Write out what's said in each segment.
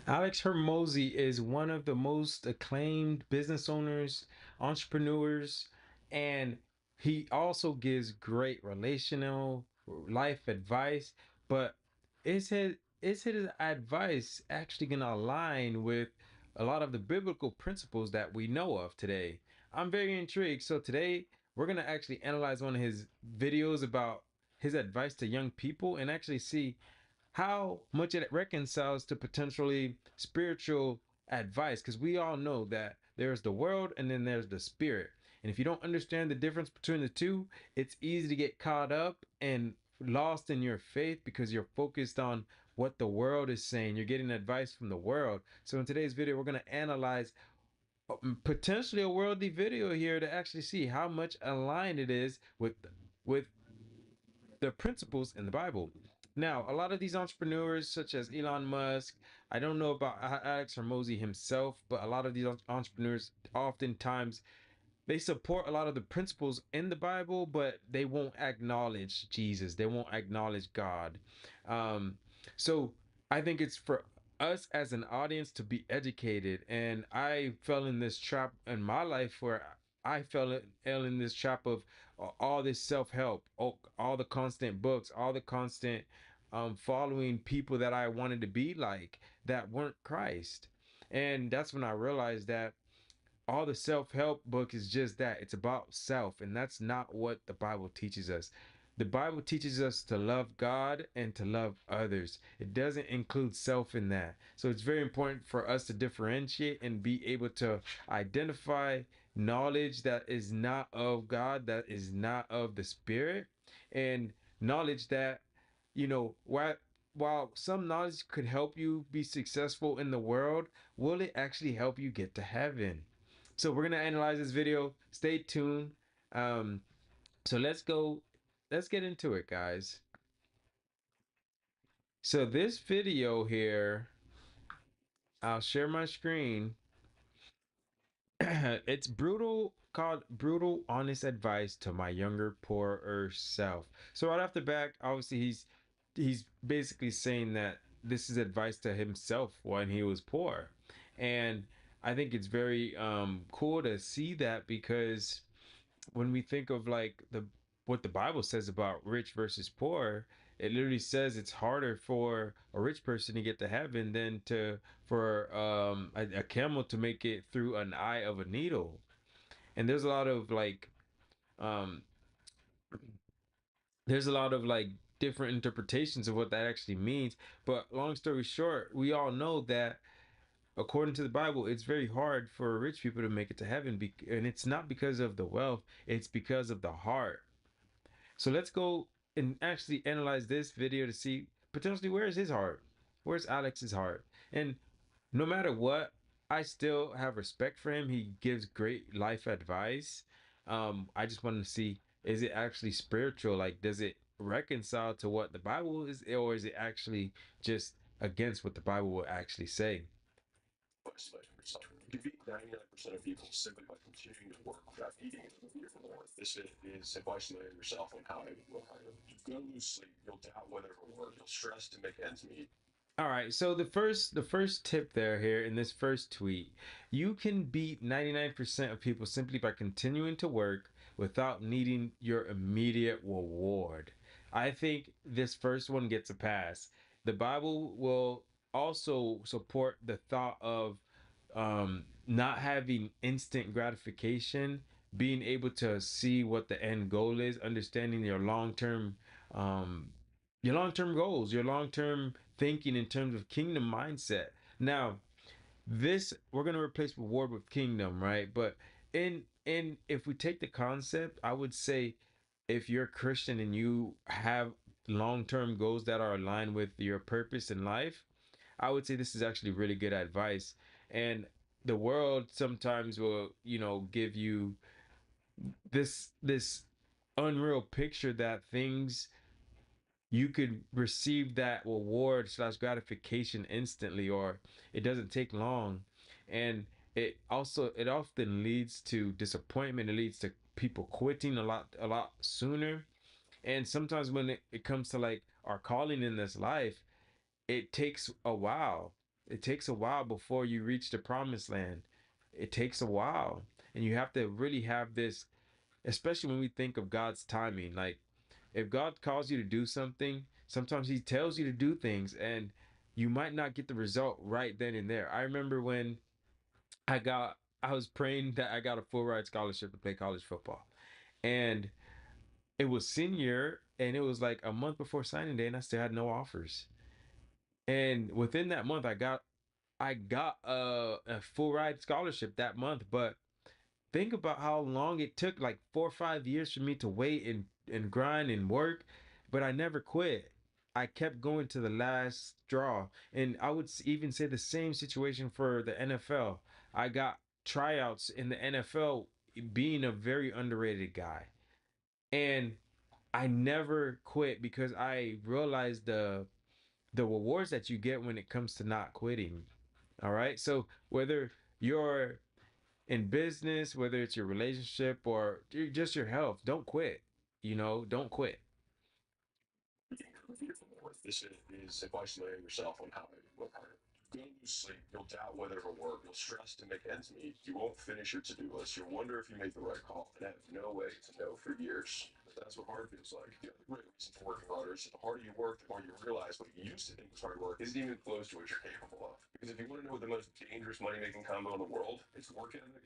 Alex Hormozi is one of the most acclaimed business owners, entrepreneurs, and he also gives great relational life advice. But is his advice actually going to align with a lot of the biblical principles that we know of today? I'm very intrigued. So today we're going to actually analyze one of his videos about his advice to young people and actually see how much it reconciles to potentially spiritual advice, because we all know that there's the world and then there's the spirit, and if you don't understand the difference between the two, it's easy to get caught up and lost in your faith because you're focused on what the world is saying. You're getting advice from the world. So in today's video we're going to analyze potentially a worldly video here to actually see how much aligned it is with the principles in the Bible. Now, a lot of these entrepreneurs, such as Elon Musk, I don't know about Alex Hormozi himself, but a lot of these entrepreneurs oftentimes they support a lot of the principles in the Bible, but they won't acknowledge Jesus. They won't acknowledge God. Um, so I think it's for us as an audience to be educated. And I fell in this trap in my life where I fell in this trap of all this self help, all the constant books, all the constant following people that I wanted to be like that weren't Christ. And that's when I realized that all the self-help book is just that. It's about self, and that's not what the Bible teaches us. The Bible teaches us to love God and to love others. It doesn't include self in that. So it's very important for us to differentiate and be able to identify knowledge that is not of God, that is not of the Spirit, and knowledge that, while some knowledge could help you be successful in the world, will it actually help you get to heaven? So we're gonna analyze this video. Stay tuned. Um, so let's go. Let's get into it, guys. So this video here, I'll share my screen. It's brutal, called brutal honest advice to my younger poorer self. So right off the back, obviously he's basically saying that this is advice to himself when he was poor. And I think it's very cool to see that, because when we think of like the what the Bible says about rich versus poor, it literally says it's harder for a rich person to get to heaven than to for a camel to make it through an eye of a needle. And um there's a lot of like different interpretations of what that actually means. But long story short, we all know that according to the Bible, it's very hard for rich people to make it to heaven, and it's not because of the wealth, it's because of the heart. So let's go and actually analyze this video to see potentially where's his heart? Where's Alex's heart? And no matter what, I still have respect for him. He gives great life advice. I just want to see, is it actually spiritual? Like, does it reconcile to what the Bible is, or is it actually just against what the Bible will actually say? You beat 99% of people simply by continuing to work without eating more. This is advice to yourself on how to work harder. You're going to lose sleep. You'll doubt whether it will work. You'll stress to make ends meet. All right, so the first tip there here in this first tweet, you can beat 99% of people simply by continuing to work without needing your immediate reward. I think this first one gets a pass. The Bible will also support the thought of not having instant gratification, being able to see what the end goal is, understanding um, your long-term goals, your long-term thinking in terms of kingdom mindset. Now, this we're gonna replace reward with kingdom, right? But in if we take the concept, I would say if you're a Christian and you have long-term goals that are aligned with your purpose in life, I would say this is actually really good advice. And the world sometimes will, give you this unreal picture that things you could receive that reward slash gratification instantly, or it doesn't take long. And it often leads to disappointment. It leads to people quitting a lot sooner. And sometimes when it comes to like our calling in this life, it takes a while. It takes a while before you reach the promised land. It takes a while. And you have to really have this, especially when we think of God's timing. Like, if God calls you to do something, sometimes He tells you to do things, and you might not get the result right then and there. I remember when I was praying that I got a full ride scholarship to play college football. And it was senior, and it was like a month before signing day, and I still had no offers. And within that month, I got a full ride scholarship that month. But think about how long it took, like 4 or 5 years for me to wait and grind and work, but I never quit. I kept going to the last straw. And I would even say the same situation for the NFL. I got tryouts in the NFL being a very underrated guy. And I never quit because I realized the rewards that you get when it comes to not quitting. All right. So whether you're in business, whether it's your relationship or just your health, don't quit. Don't quit. This is advice to yourself on how to work harder. You'll lose sleep. You'll doubt whether it'll work. You'll stress to make ends meet. You won't finish your to-do list. You'll wonder if you made the right call and have no way to know for years. But that's what hard feels like. The other great reason for working harder is that the harder you work, the more you realize what you used to think was hard work isn't even close to what you're capable of. Because if you want to know what the most dangerous money-making combo in the world, it's work ethic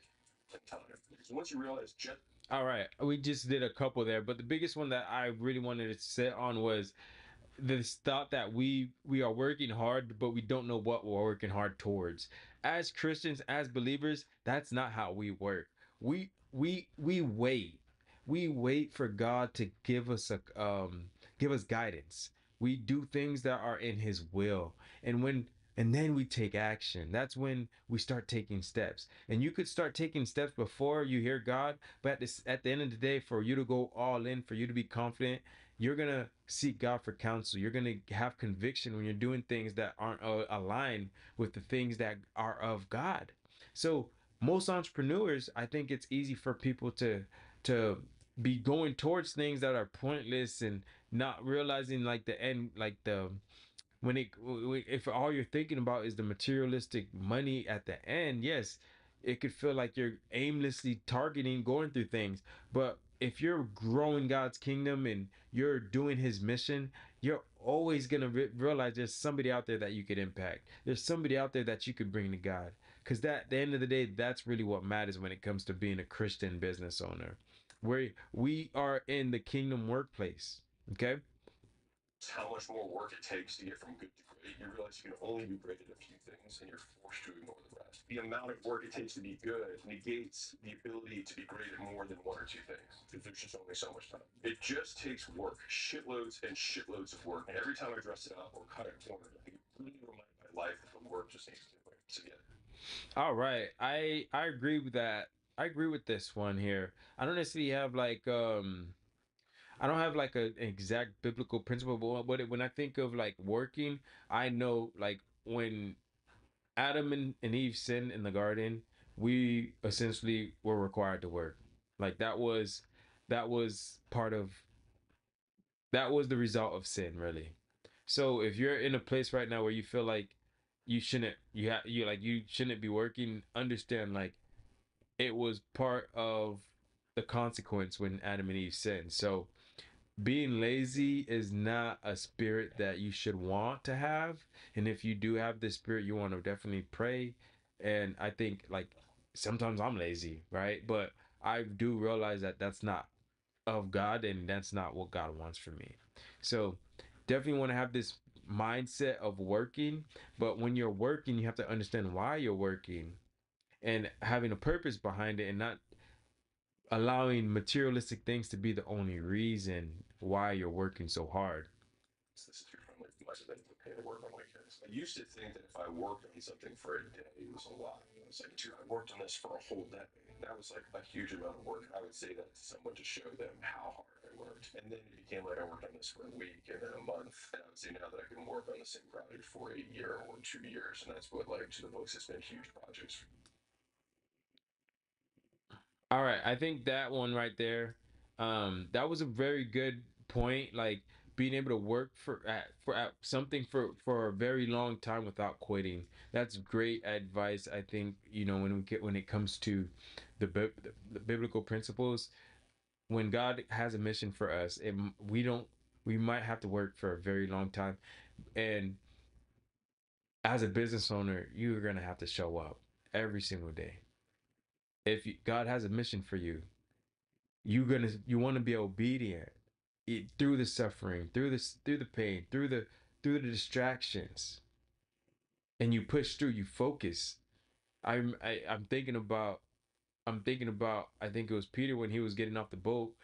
and time. Because once you realize just All right. We just did a couple there, but the biggest one that I really wanted to sit on was this thought that we are working hard, but we don't know what we're working hard towards. As Christians, as believers, that's not how we work. We wait. We wait for God to give us guidance. We do things that are in His will, and then we take action. That's when we start taking steps. And you could start taking steps before you hear God, but at the end of the day, for you to go all in, for you to be confident, you're gonna seek God for counsel. You're gonna have conviction when you're doing things that aren't aligned with the things that are of God. So most entrepreneurs, I think it's easy for people to be going towards things that are pointless and not realizing like the end, like the when it if all you're thinking about is the materialistic money at the end, yes, it could feel like you're aimlessly targeting going through things. But if you're growing God's kingdom and you're doing His mission, you're always gonna realize there's somebody out there that you could impact. There's somebody out there that you could bring to God. Because that at the end of the day, that's really what matters when it comes to being a Christian business owner. Where we are in the kingdom workplace. Okay. how much more work it takes to get from good to great, you realize you can only be great at a few things and you're forced to ignore the rest. The amount of work it takes to be good negates the ability to be great at more than one or two things because there's just only so much time. It just takes work, shitloads and shitloads of work. And every time I dress it up or cut a corner, I get really reminded my life that the work just needs doing. So yeah, All right. I agree with that. I agree with this one here. I don't necessarily have like I don't have like an exact biblical principle, but when I think of like working, I know like when Adam and Eve sinned in the garden, we essentially were required to work. Like that was part of that was the result of sin, really. So if you're in a place right now where you feel like you shouldn't be working, understand like it was part of the consequence when Adam and Eve sinned. So being lazy is not a spirit that you should want to have. And if you do have this spirit, you want to definitely pray. And I think like sometimes I'm lazy, right? But I do realize that that's not of God and that's not what God wants for me. So definitely want to have this mindset of working. But when you're working, you have to understand why you're working and having a purpose behind it and not allowing materialistic things to be the only reason why you're working so hard. this is from like much of anything pay to work on weekends. I used to think that if I worked on something for a day, it was a lot. I was like, dude, I worked on this for a whole day. That was like a huge amount of work. I would say that to someone to show them how hard I worked. And then it became like I worked on this for a week and then a month. And I would say now that I can work on the same project for a year or 2 years. And that's what like to the books has been huge projects. All right, I think that one right there, that was a very good point. Like being able to work for something for a very long time without quitting. That's great advice. I think, when it comes to the biblical principles, when God has a mission for us, we might have to work for a very long time. And as a business owner, you're gonna have to show up every single day. If God has a mission for you, you want to be obedient, through the suffering, through the pain, through the distractions, and you push through. You focus. I'm thinking about, I think it was Peter when he was getting off the boat,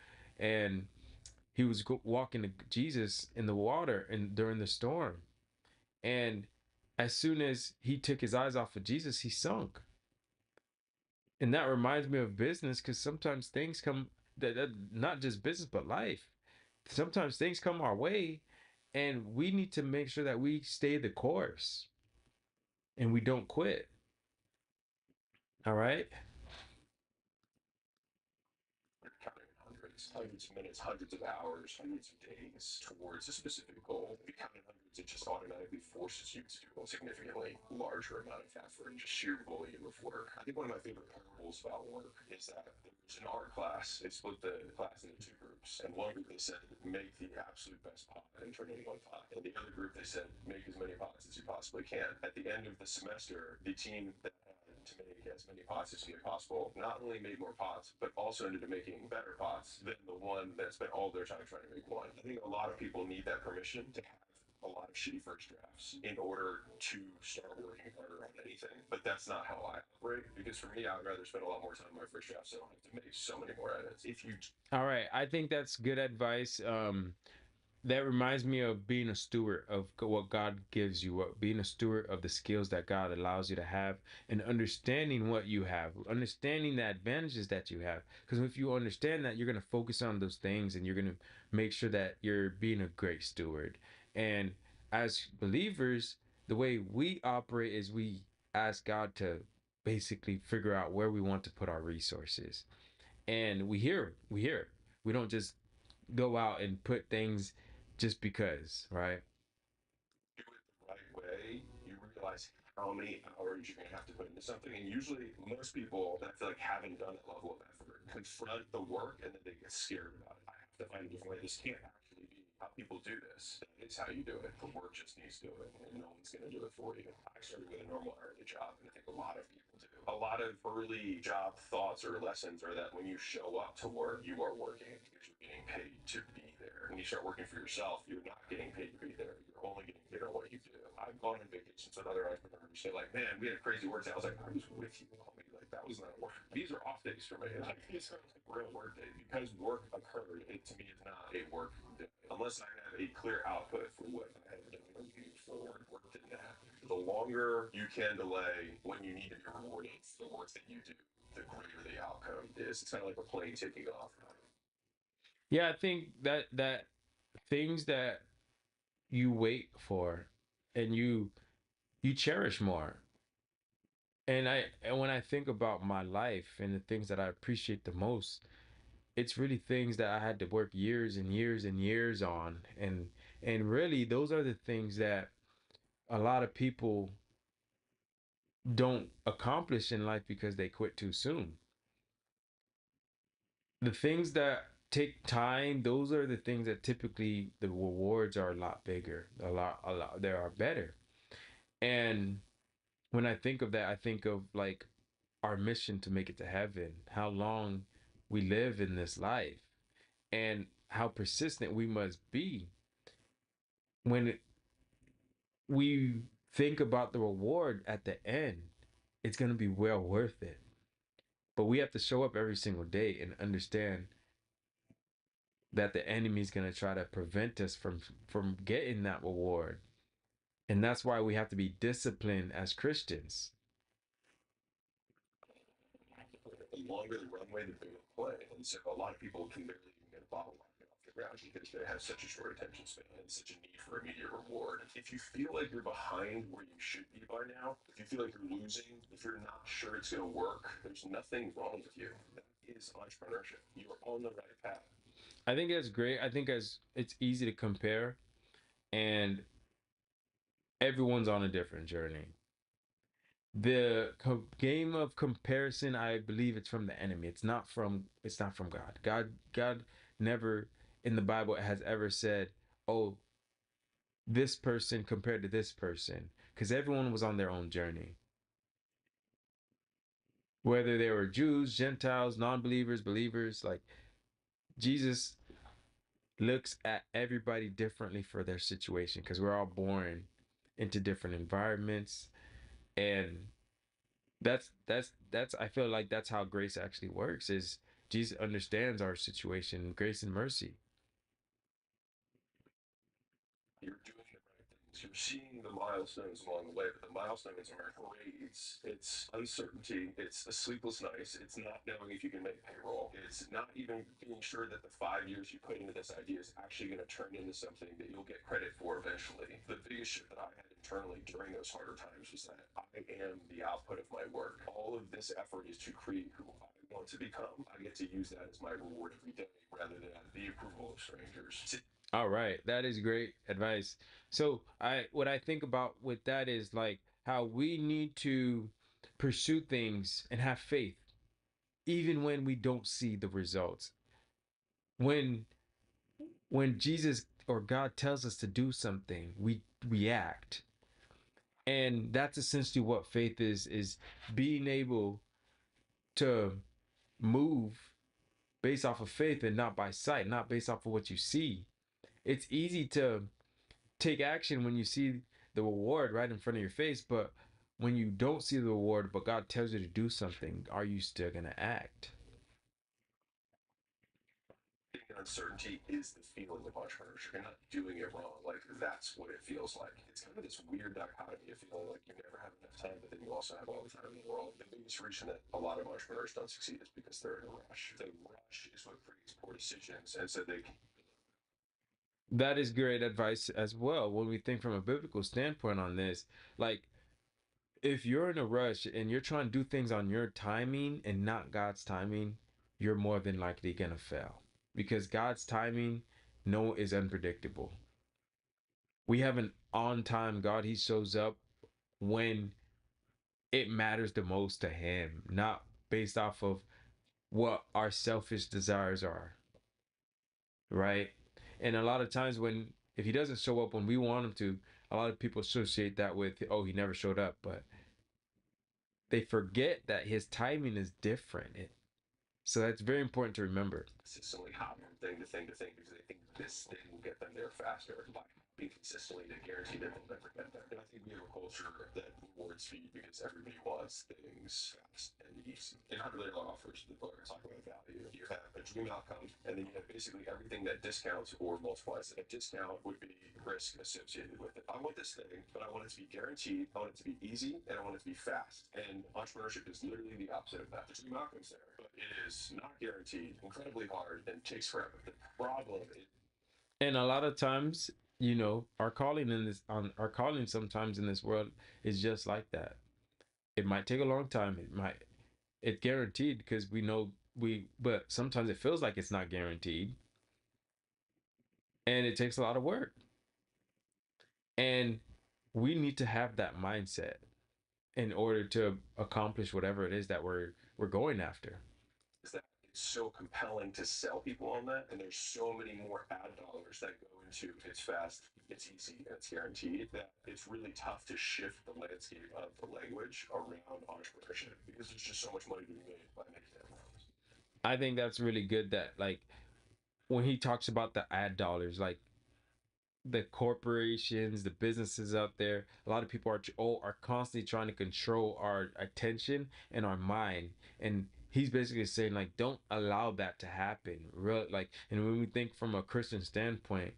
and he was walking to Jesus in the water and during the storm, and as soon as he took his eyes off of Jesus, he sunk. And that reminds me of business, because sometimes things come, that not just business but life. Sometimes things come our way, and we need to make sure that we stay the course and we don't quit. All right. You're counting hundreds of minutes, hundreds of hours, hundreds of days towards a specific goal. If you count in hundreds, it just automatically forces you to do a significantly larger amount of effort, just sheer volume of work. I think one of my favorite parables about work is that there's an art class. They split the class into two groups. And one group, they said, make the absolute best pot and turn it into one pot. And the other group, they said, make as many pots as you possibly can. At the end of the semester, the team that to make as many pots as humanly possible, not only made more pots, but also ended up making better pots than the one that spent all their time trying to make one. I think a lot of people need that permission to have a lot of shitty first drafts in order to start working harder on anything. But that's not how I operate, because for me, I would rather spend a lot more time on my first draft so I don't have to make so many more edits. If you All right. I think that's good advice. That reminds me of being a steward of what God gives you, being a steward of the skills that God allows you to have, and understanding what you have, understanding the advantages that you have. Because if you understand that, you're going to focus on those things, and you're going to make sure that you're being a great steward. And as believers, the way we operate is we ask God to basically figure out where we want to put our resources. And we hear. We don't just go out and put things just because, right? do it the right way, you realize how many hours you're going to have to put into something. And usually, most people that I feel like haven't done that level of effort confront the work and then they get scared about it. I have to find a different way. This can't actually be how people do this. That is how you do it. The work just needs to do it, and no one's going to do it for you. I started with a normal hourly job, and I think a lot of people do. A lot of early job thoughts or lessons are that when you show up to work, you are working because you're getting paid to be there. When you start working for yourself, you're not getting paid to be there. You're only getting paid on what you do. I've gone on vacations with other entrepreneurs who say, like, man, we had a crazy work day. I was like, I was with you, homie. Like, that was not work. These are off days for me. Like, these are like real work days. Because work occurred, it to me is not a work day. Unless I have a clear output for what I have done and moving forward, work didn't happen. The longer you can delay when you need to be rewarded for the work that you do, the greater the outcome is. It's kind of like a plane taking off. Yeah, I think that things that you wait for, and you cherish more. And when I think about my life and the things that I appreciate the most, it's really things that I had to work years and years and years on. And really those are the things that a lot of people don't accomplish in life because they quit too soon. The things that take time, those are the things that typically the rewards are a lot bigger, a lot, they are better. And when I think of that, I think of like our mission to make it to heaven, how long we live in this life, and how persistent we must be when we think about the reward at the end. It's going to be well worth it. But we have to show up every single day and understand that the enemy is going to try to prevent us from getting that reward. And that's why we have to be disciplined as Christians. The longer the runway, the bigger the play. And so a lot of people can barely even get a bottle rocket off the ground because they have such a short attention span and such a need for immediate reward. If you feel like you're behind where you should be by now, if you feel like you're losing, if you're not sure it's going to work, there's nothing wrong with you. That is entrepreneurship. You are on the right path. I think that's great. I think as it's easy to compare, and everyone's on a different journey. The game of comparison, I believe it's from the enemy. It's not from God. God never in the Bible has ever said, "Oh, this person compared to this person," because everyone was on their own journey. Whether they were Jews, Gentiles, non-believers, believers, like Jesus looks at everybody differently for their situation because we're all born into different environments, and that's I feel like that's how grace actually works is Jesus understands our situation, grace and mercy. You're doing the right things. You're seeing the milestones along the way, but the milestones are grades. It's uncertainty. It's a sleepless nights. It's not knowing if you can make payroll. It's not even being sure that the 5 years you put into this idea is actually going to turn into something that you'll get credit for eventually. The biggest shift that I had internally during those harder times was that I am the output of my work. All of this effort is to create who I want to become. I get to use that as my reward every day rather than the approval of strangers. All right, that is great advice. So I what I think about with that is like how we need to pursue things and have faith even when we don't see the results. When when Jesus or God tells us to do something, we act. And that's essentially what faith is being able to move based off of faith and not by sight, not based off of what you see. It's easy to take action when you see the reward right in front of your face, but when you don't see the reward, but God tells you to do something, are you still going to act? Uncertainty is the feeling of entrepreneurship. You're not doing it wrong. Like that's what it feels like. It's kind of this weird dichotomy of feeling like you never have enough time, but then you also have all the time in the world. The biggest reason that a lot of entrepreneurs don't succeed is because they're in a rush. The rush is what creates poor decisions, and so they That is great advice as well. When we think from a biblical standpoint on this, like if you're in a rush and you're trying to do things on your timing and not God's timing, you're more than likely going to fail because God's timing no is unpredictable. We have an on time God. He shows up when it matters the most to him, not based off of what our selfish desires are, right? And a lot of times when if he doesn't show up when we want him to, a lot of people associate that with, oh, he never showed up, but they forget that his timing is different. So that's very important to remember. consistently hop from thing to thing to thing because they think this thing will get them there faster by being consistently to guarantee that they'll never get there. And I think we have a culture that rewards speed because everybody wants things fast and easy. And not really offers the book talk about value. You have a dream outcome, and then you have basically everything that discounts or multiplies it. A discount would be risk associated with it. I want this thing, but I want it to be guaranteed. I want it to be easy, and I want it to be fast. And entrepreneurship is literally the opposite of that. The dream outcome's there, but it is not guaranteed, incredibly hard, and takes forever. The problem is And a lot of times, our calling in this on our calling sometimes in this world is just like that. It might take a long time. It's guaranteed because we know but sometimes it feels like it's not guaranteed and it takes a lot of work. And we need to have that mindset in order to accomplish whatever it is that we're going after. that it's so compelling to sell people on that, and there's so many more ad dollars that go into it's fast, it's easy, and it's guaranteed that it's really tough to shift the landscape of the language around entrepreneurship because there's just so much money to be made by making it. I think that's really good that like when he talks about the ad dollars, like the corporations, the businesses out there, a lot of people are constantly trying to control our attention and our mind. And he's basically saying like, don't allow that to happen. Real like, and when we think from a Christian standpoint,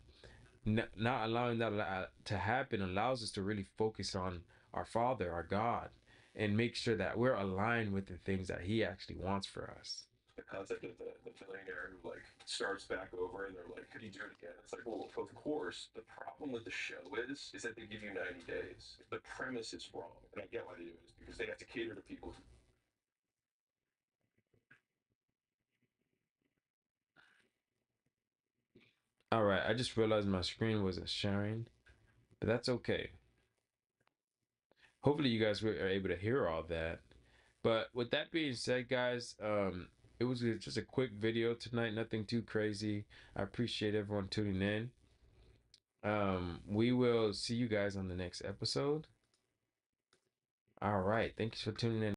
not allowing that to happen allows us to really focus on our Father, our God, and make sure that we're aligned with the things that He actually wants for us. The concept of the billionaire who like starts back over and they're like, could you do it again? It's like, well, of course. The problem with the show is that they give you 90 days. The premise is wrong. And I get why they do it is because they have to cater to people who All right, I just realized my screen wasn't sharing, but that's okay. Hopefully you guys are able to hear all that. But with that being said, guys, it was just a quick video tonight, nothing too crazy. I appreciate everyone tuning in. We will see you guys on the next episode. All right, thanks for tuning in.